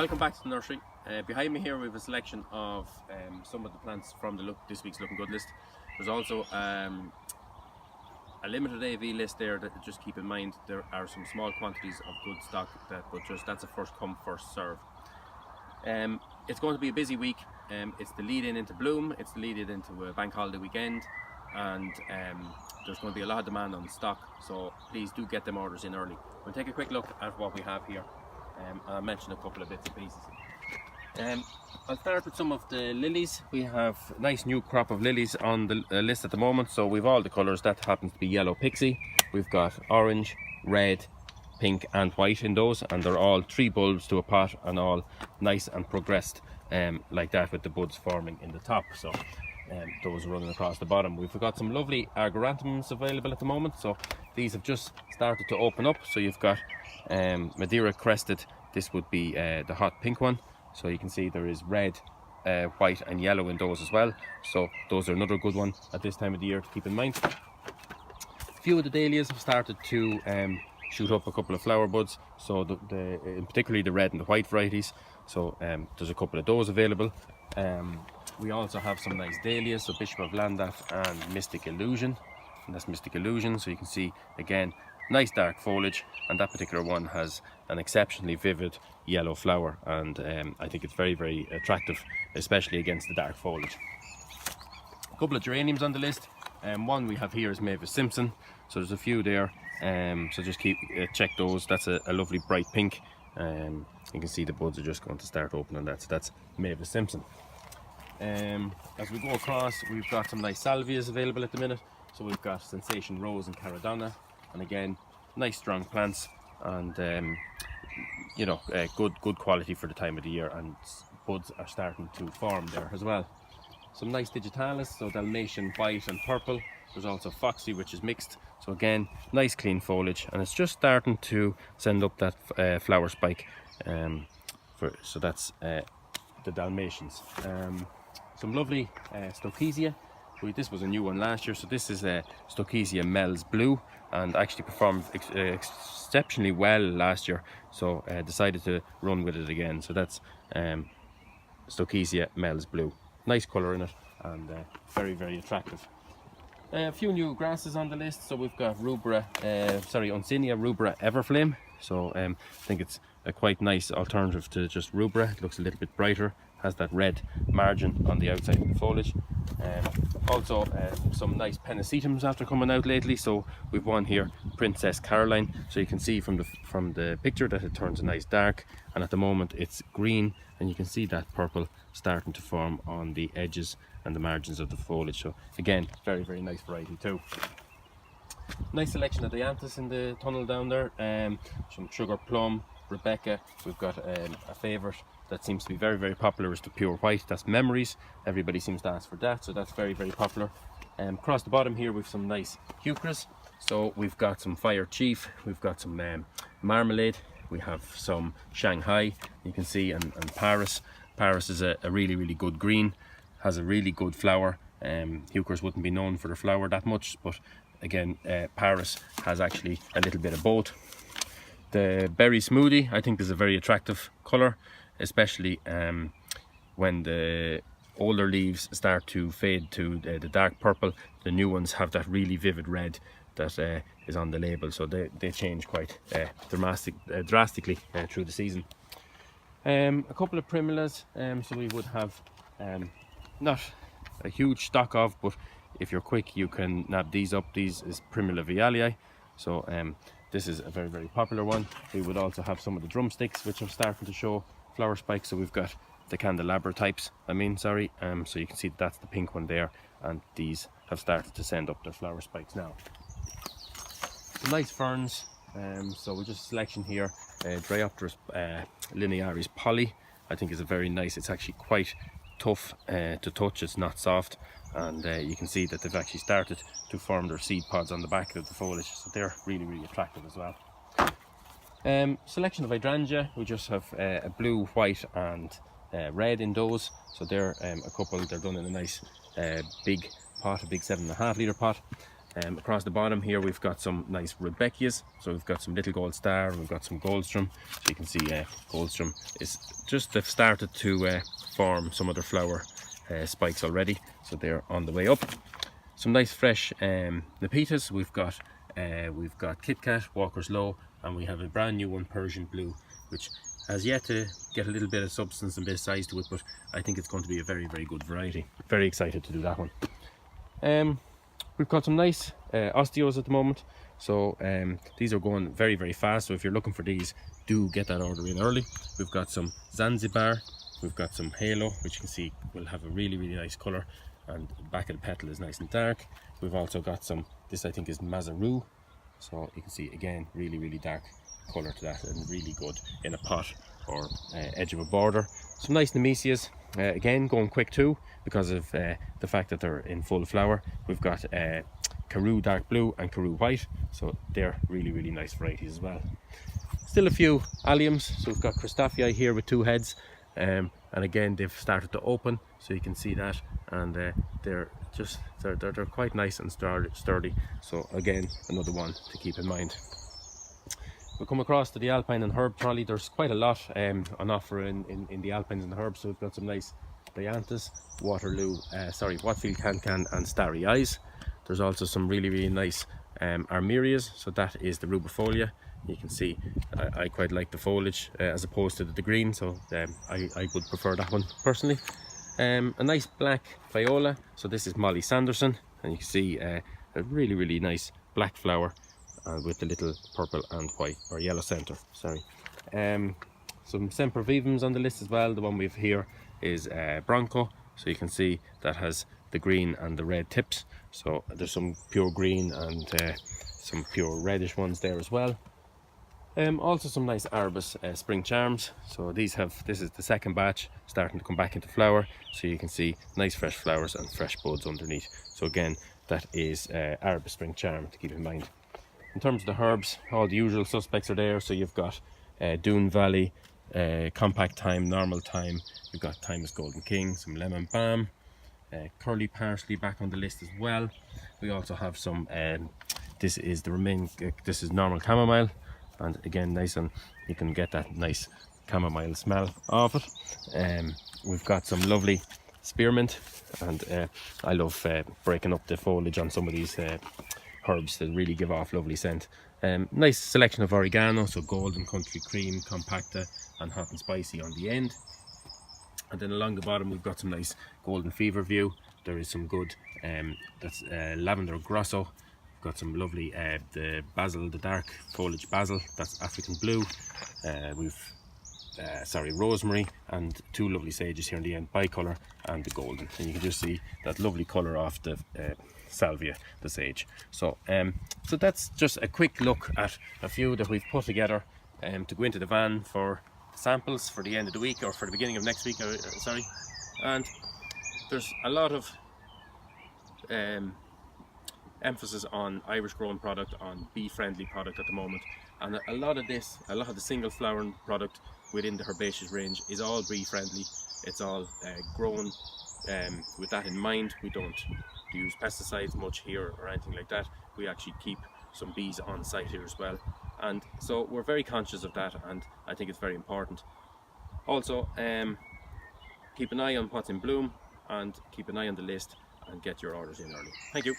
Welcome back to the nursery. Behind me here we have a selection of some of the plants from this week's Looking Good list. There's also a limited AV list there that just keep in mind there are some small quantities of good stock, but that's a first come first serve. It's going to be a busy week. It's the lead in into bloom, it's the lead in into a bank holiday weekend, and there's going to be a lot of demand on stock, so please do get them orders in early. We'll take a quick look at what we have here. I'll mention a couple of bits and pieces. I'll start with some of the lilies. We have a nice new crop of lilies on the list at the moment. So we've all the colours. That happens to be yellow pixie. We've got orange, red, pink and white in those, and they're all 3 bulbs to a pot and all nice and progressed like that, with the buds forming in the top. So those running across the bottom. We've got some lovely argyranthemums available at the moment, so these have just started to open up. So you've got Madeira crested. This would be the hot pink one, so you can see there is red, white and yellow in those as well, so those are another good one at this time of the year to keep in mind. A few of the dahlias have started to shoot up a couple of flower buds, so in particularly the red and the white varieties, so there's a couple of those available. We also have some nice dahlias, so Bishop of Llandaff and Mystic Illusion, and that's Mystic Illusion. So you can see again nice dark foliage, and that particular one has an exceptionally vivid yellow flower, and I think it's very, very attractive, especially against the dark foliage. A couple of geraniums on the list. One we have here is Mavis Simpson, so there's a few there, so just check those. That's a lovely bright pink. You can see the buds are just going to start opening that, so that's Mavis Simpson. As we go across, we've got some nice salvias available at the minute. So we've got Sensation Rose and Caradonna, and again nice strong plants, and you know, good quality for the time of the year, and buds are starting to form there as well. Some nice digitalis, so Dalmatian white and purple. There's also Foxy, which is mixed, so again nice clean foliage, and it's just starting to send up that flower spike, so that's the Dalmatians. Some lovely Stokesia. This was a new one last year, so this is Stokesia Mel's Blue, and actually performed exceptionally well last year, so decided to run with it again. So that's Stokesia Mel's Blue. Nice colour in it, and very, very attractive. A few new grasses on the list. So we've got Uncinia rubra Everflame. So I think it's a quite nice alternative to just rubra. It looks a little bit brighter, has that red margin on the outside of the foliage. Also some nice pennisetums after coming out lately. So we've one here, Princess Caroline. So you can see from the picture that it turns a nice dark, and at the moment it's green, and you can see that purple starting to form on the edges and the margins of the foliage. So again, very, very nice variety too. Nice selection of Dianthus in the tunnel down there. Some Sugar Plum, Rebecca. We've got a favourite that seems to be very, very popular, is the pure white. That's Memories. Everybody seems to ask for that, so that's very, very popular. Across the bottom here we've some nice heucheras. So we've got some Fire Chief, we've got some Marmalade, we have some Shanghai, you can see, and Paris. Paris is a really, really good green, has a really good flower. Heucheras wouldn't be known for the flower that much, but again, Paris has actually a little bit of both. The Berry Smoothie, I think, is a very attractive colour, especially when the older leaves start to fade to the dark purple. The new ones have that really vivid red that is on the label, so they change quite drastically through the season. A couple of primulas, so we would have not a huge stock of, but if you're quick you can nab these up. These is Primula Vialii, so this is a very, very popular one. We would also have some of the drumsticks, which are starting to show flower spikes. So we've got the candelabra types, so you can see that's the pink one there, and these have started to send up their flower spikes now. Some nice ferns, so we just selection here. Dryopteris linearis Polly, I think, is a very nice, it's actually quite tough to touch, it's not soft, and you can see that they've actually started to form their seed pods on the back of the foliage, so they're really, really attractive as well. Selection of hydrangea, we just have a blue, white and red in those, so they're a couple, they're done in a nice big pot, a big 7.5 litre pot. Across the bottom here we've got some nice rudbeckias, so we've got some little gold star and we've got some goldstrom. So you can see goldstrom is just, they've started to form some of their flower spikes already, so they're on the way up. Some nice fresh Nepetas. We've got Kit Kat, Walker's Low, and we have a brand new one, Persian Blue, which has yet to get a little bit of substance and bit of size to it, but I think it's going to be a very, very good variety. Very excited to do that one. We've got some nice osteos at the moment, so these are going very, very fast, so if you're looking for these, do get that order in early. We've got some Zanzibar, we've got some Halo, which you can see will have a really, really nice colour, and the back of the petal is nice and dark. We've also got some, this I think is Mazaru, so you can see again really, really dark colour to that, and really good in a pot or edge of a border. Some nice Nemesias, again going quick too because of the fact that they're in full flower. We've got Karoo Dark Blue and Karoo White, so they're really, really nice varieties as well. Still a few alliums, so we've got Christophii here with 2 heads, and again they've started to open, so you can see that, and they're quite nice and sturdy, so again another one to keep in mind. We'll come across to the Alpine and Herb trolley. There's quite a lot on offer in the Alpines and the Herbs, so we've got some nice Dianthus, Waterloo, Watfield Can and Starry Eyes. There's also some really, really nice Armerias, so that is the rubifolia. You can see I quite like the foliage as opposed to the green, so I would prefer that one personally. A nice black viola, so this is Molly Sanderson, and you can see a really, really nice black flower with the little purple and white or yellow center. Some sempervivums on the list as well. The one we've here is Bronco, so you can see that has the green and the red tips, so there's some pure green and some pure reddish ones there as well. Also some nice Arbus Spring Charms, so this is the second batch starting to come back into flower, so you can see nice fresh flowers and fresh buds underneath. So again, that is Arbus Spring Charm to keep in mind. In terms of the herbs, all the usual suspects are there, so you've got Doon Valley, Compact Thyme, Normal Thyme, you've got Thymus Golden King, some Lemon Balm, Curly Parsley back on the list as well. We also have some, this is Normal Chamomile, and again nice, and you can get that nice chamomile smell of it. We've got some lovely spearmint, and I love breaking up the foliage on some of these herbs that really give off lovely scent. Nice selection of oregano, so Golden Country Cream, Compacta and Hot and Spicy on the end. And then along the bottom we've got some nice Golden Fever View. There is some good that's Lavender Grosso. We've got some lovely the basil, the dark foliage basil, that's African Blue. We've rosemary, and 2 lovely sages here in the end, Bicolor and the Golden, and you can just see that lovely colour off the salvia, the sage. So that's just a quick look at a few that we've put together to go into the van for samples for the end of the week, or for the beginning of next week, and there's a lot of emphasis on Irish grown product, on bee friendly product at the moment, and a lot of the single flowering product within the herbaceous range is all bee friendly. It's all grown with that in mind. We don't use pesticides much here or anything like that. We actually keep some bees on site here as well, and so we're very conscious of that, and I think it's very important. Also, keep an eye on what's in bloom, and keep an eye on the list, and get your orders in early. Thank you.